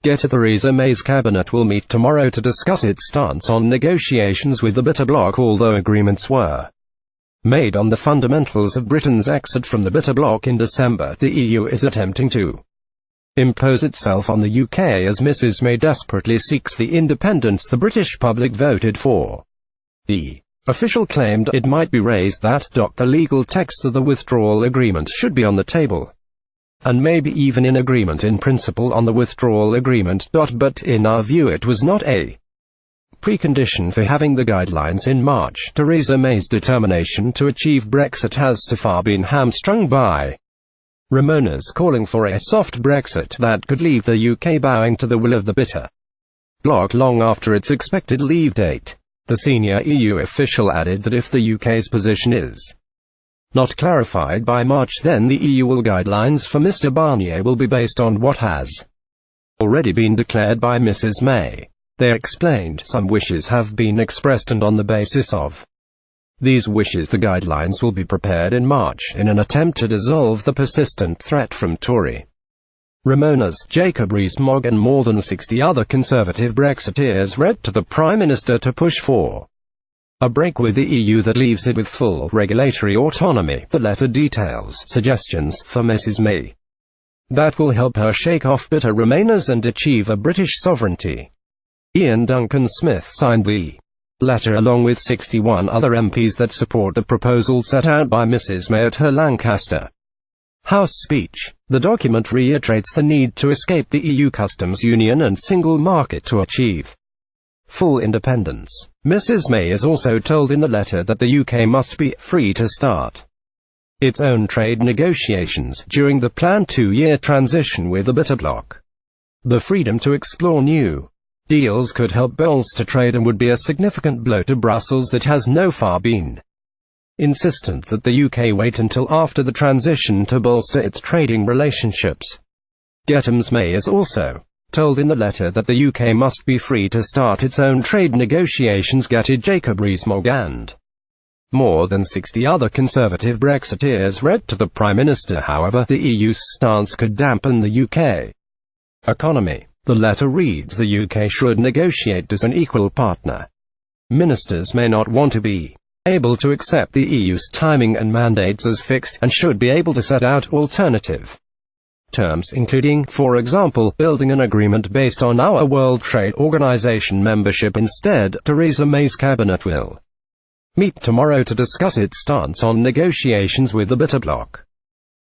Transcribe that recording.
Theresa May's cabinet will meet tomorrow to discuss its stance on negotiations with the bitter bloc. Although agreements were made on the fundamentals of Britain's exit from the bitter bloc in December, the EU is attempting to impose itself on the UK as Mrs May desperately seeks the independence the British public voted for. The official claimed it might be raised that the legal text of the withdrawal agreement should be on the table, and maybe even in agreement in principle on the withdrawal agreement. But in our view it was not a precondition for having the guidelines in March. Theresa May's determination to achieve Brexit has so far been hamstrung by Ramona's calling for a soft Brexit that could leave the UK bowing to the will of the bitter bloc long after its expected leave date. The senior EU official added that if the UK's position is not clarified by March, then the EU guidelines for Mr Barnier will be based on what has already been declared by Mrs May. They explained some wishes have been expressed, and on the basis of these wishes the guidelines will be prepared in March in an attempt to dissolve the persistent threat from Tory Ramona's Jacob Rees-Mogg and more than 60 other Conservative Brexiteers read to the Prime Minister to push for a break with the EU that leaves it with full regulatory autonomy. The letter details suggestions for Mrs May that will help her shake off bitter Remainers and achieve a British sovereignty. Ian Duncan Smith signed the letter along with 61 other MPs that support the proposal set out by Mrs May at her Lancaster House speech. The document reiterates the need to escape the EU customs union and single market to achieve full independence. Mrs May is also told in the letter that the UK must be free to start its own trade negotiations during the planned 2-year transition with the bitter bloc. The freedom to explore new deals could help bolster trade and would be a significant blow to Brussels that has so far been insistent that the UK wait until after the transition to bolster its trading relationships. Mrs May is also told in the letter that the UK must be free to start its own trade negotiations. Jacob Rees-Mogg and more than 60 other Conservative Brexiteers read to the Prime Minister. However, the EU's stance could dampen the UK economy. The letter reads the UK should negotiate as an equal partner. Ministers may not want to be able to accept the EU's timing and mandates as fixed, and should be able to set out alternative terms, including, for example, building an agreement based on our World Trade Organization membership instead. Theresa May's cabinet will meet tomorrow to discuss its stance on negotiations with the bitter bloc.